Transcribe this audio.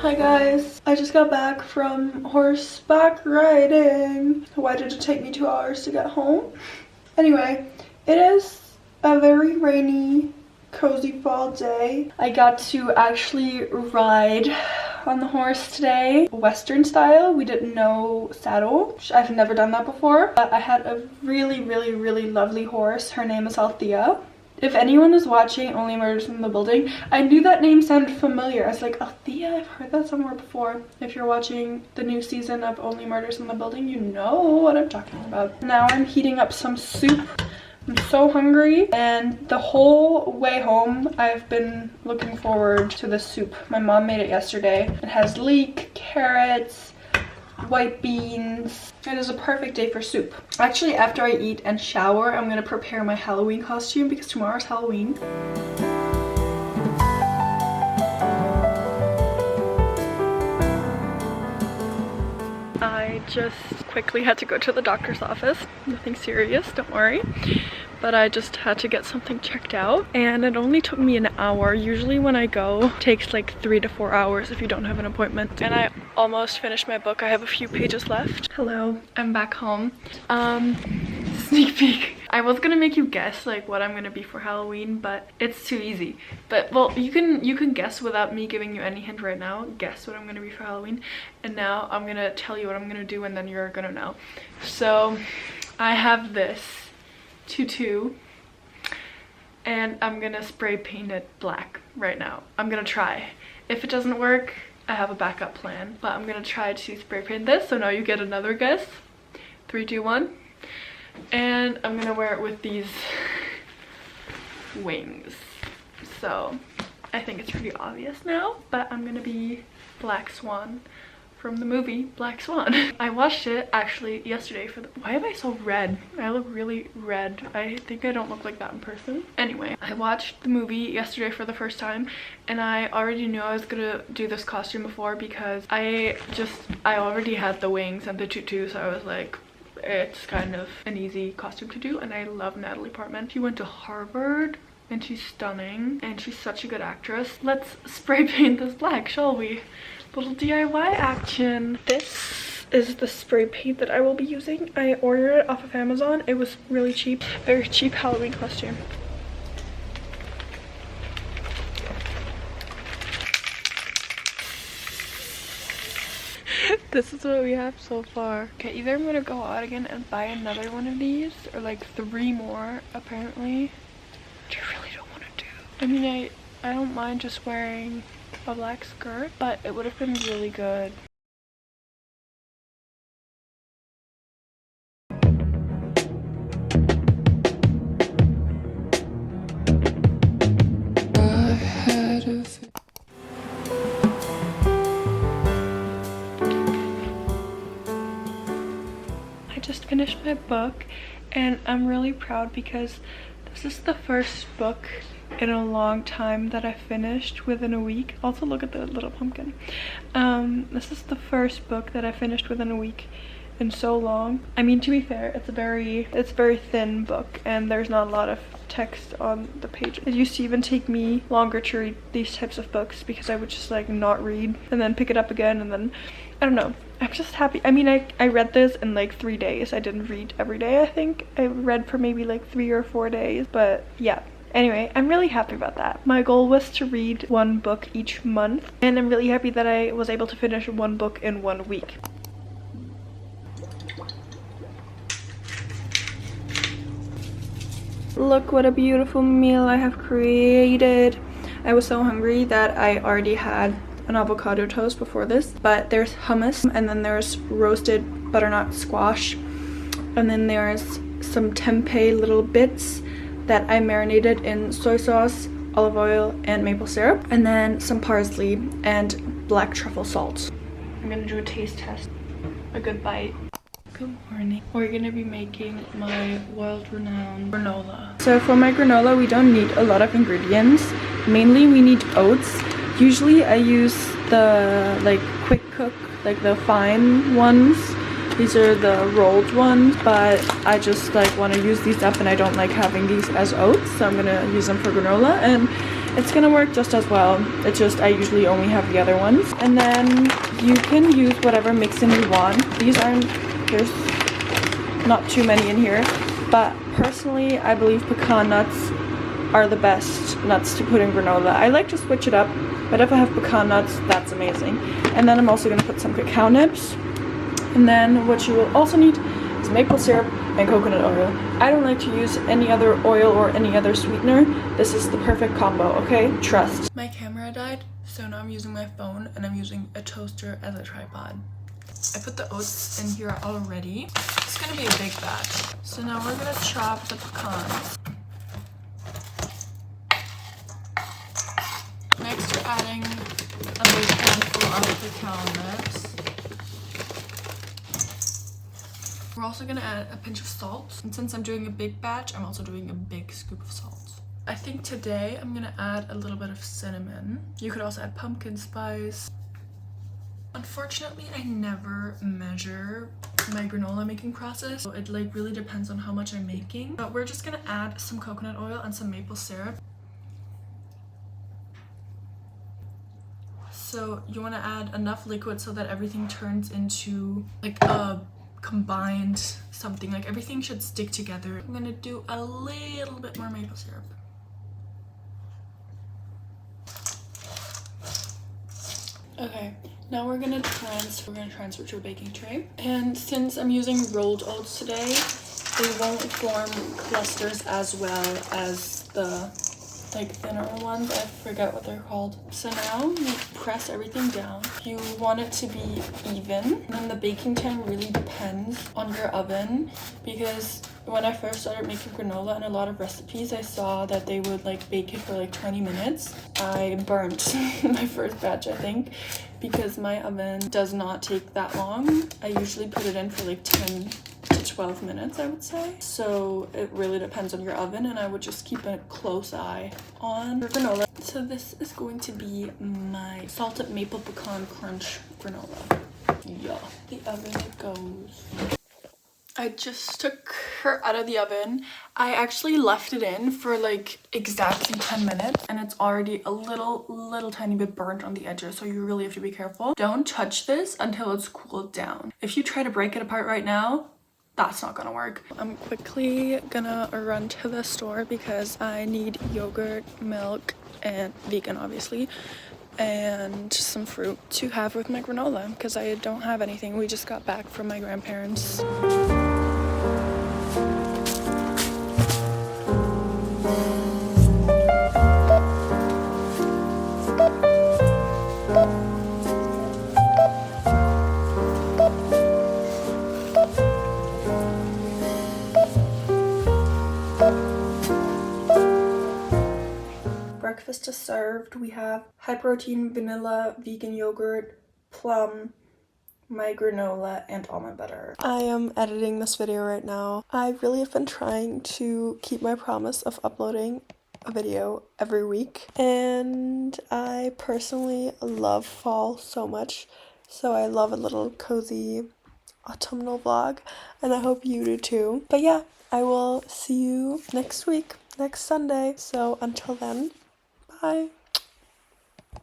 Hi guys, I just got back from horseback riding. Why did it take me 2 hours to get home? Anyway, it is a very rainy, cozy fall day. I got to actually ride on the horse today, Western style. We did no saddle. I've never done that before, but I had a really lovely horse. Her name is Althea. If anyone is watching Only Murders in the Building, I knew that name sounded familiar. I was like, Althea, I've heard that somewhere before. If you're watching the new season of Only Murders in the Building, you know what I'm talking about. Now I'm heating up some soup. I'm so hungry, and the whole way home I've been looking forward to this soup. My mom made it yesterday. It has leek, carrots, white beans. It is a perfect day for soup. Actually, after I eat and shower, I'm gonna prepare my Halloween costume because tomorrow's Halloween. I just quickly had to go to the doctor's office. Nothing serious, don't worry. But I just had to get something checked out, and it only took me an hour. Usually when I go, it takes like 3 to 4 hours if you don't have an appointment. And I almost finished my book. I have a few pages left. Hello, I'm back home. Sneak peek. I was gonna make you guess like what I'm gonna be for Halloween, but it's too easy. But well, you can guess without me giving you any hint right now. Guess what I'm gonna be for Halloween, and now I'm gonna tell you what I'm gonna do, and then you're gonna know. So I have this tutu, and I'm gonna spray paint it black right now. I'm gonna try. If it doesn't work, I have a backup plan, but I'm gonna try to spray paint this. So now you get another guess. 3, 2, 1. And I'm gonna wear it with these wings. So I think it's pretty obvious now, but I'm gonna be Black Swan from the movie Black Swan. I watched it actually yesterday for the— why am I so red? I look really red. I think I don't look like that in person. Anyway, I watched the movie yesterday for the first time, and I already knew I was gonna do this costume before because I already had the wings and the tutu, so I was like, it's kind of an easy costume to do. And I love Natalie Portman. She went to Harvard and she's stunning and she's such a good actress. Let's spray paint this black, shall we? Little DIY action. This is the spray paint that I will be using. I ordered it off of Amazon. It was really cheap. Very cheap Halloween costume. This is what we have so far. Okay, either I'm gonna go out again and buy another one of these, or like 3 more apparently, which I really don't want to do. I mean, I don't mind just wearing a black skirt, but it would have been really good. I just finished my book, and I'm really proud because this is the first book in a long time that I finished within a week. Also, look at the little pumpkin. This is the first book that I finished within a week in so long. I mean, to be fair, it's a very thin book, and there's not a lot of text on the page. It used to even take me longer to read these types of books because I would just like not read and then pick it up again, and then I don't know. I'm just happy. I mean, I read this in like 3 days. I didn't read every day. I think I read for maybe like 3 or 4 days, but yeah. Anyway, I'm really happy about that. My goal was to read 1 book each month, and I'm really happy that I was able to finish 1 book in 1 week. Look what a beautiful meal I have created. I was so hungry that I already had an avocado toast before this, but there's hummus, and then there's roasted butternut squash, and then there's some tempeh little bits that I marinated in soy sauce, olive oil, and maple syrup, and then some parsley and black truffle salt. I'm gonna do a taste test. A good bite. Good morning. We're gonna be making my world-renowned granola. So for my granola, we don't need a lot of ingredients. Mainly we need oats. Usually I use the like quick cook, like the fine ones. These are the rolled ones, but I just like want to use these up, and I don't like having these as oats, so I'm gonna use them for granola. And it's gonna work just as well. It's just I usually only have the other ones. And then you can use whatever mix-in you want. There's not too many in here, but personally I believe pecan nuts are the best nuts to put in granola. I like to switch it up, but if I have pecan nuts, that's amazing. And then I'm also gonna put some cacao nibs. And then what you will also need is maple syrup and coconut oil. I don't like to use any other oil or any other sweetener. This is the perfect combo, okay? Trust. My camera died, so now I'm using my phone and I'm using a toaster as a tripod. I put the oats in here already. It's gonna be a big batch. So now we're gonna chop the pecans. Next, we're adding a big handful of cacao nibs. We're also gonna add a pinch of salt. And since I'm doing a big batch, I'm also doing a big scoop of salt. I think today I'm gonna add a little bit of cinnamon. You could also add pumpkin spice. Unfortunately, I never measure my granola making process. So it like really depends on how much I'm making. But we're just gonna add some coconut oil and some maple syrup. So you wanna add enough liquid so that everything turns into like a combined something, like everything should stick together. I'm gonna do a little bit more maple syrup. Okay, now we're gonna transfer to a baking tray. And since I'm using rolled oats today, they won't form clusters as well as the like thinner ones. I forget what they're called. So now you press everything down. You want it to be even. And the baking time really depends on your oven, because when I first started making granola and a lot of recipes, I saw that they would like bake it for like 20 minutes. I burnt my first batch, I think, because my oven does not take that long. I usually put it in for like 10 to 12 minutes, I would say. So it really depends on your oven, and I would just keep a close eye on your granola. So this is going to be my salted maple pecan crunch granola. Yeah, the oven it goes. I just took her out of the oven. I actually left it in for like exactly 10 minutes and it's already a little tiny bit burnt on the edges, so you really have to be careful. Don't touch this until it's cooled down. If you try to break it apart right now, that's not gonna work. I'm quickly gonna run to the store because I need yogurt, milk, and vegan obviously, and some fruit to have with my granola because I don't have anything. We just got back from my grandparents. Breakfast is served. We have high protein vanilla vegan yogurt, plum, my granola, and almond butter. I am editing this video right now. I really have been trying to keep my promise of uploading a video every week, and I personally love fall so much, so I love a little cozy autumnal vlog, and I hope you do too. But yeah, I will see you next week, next Sunday. So until then, bye.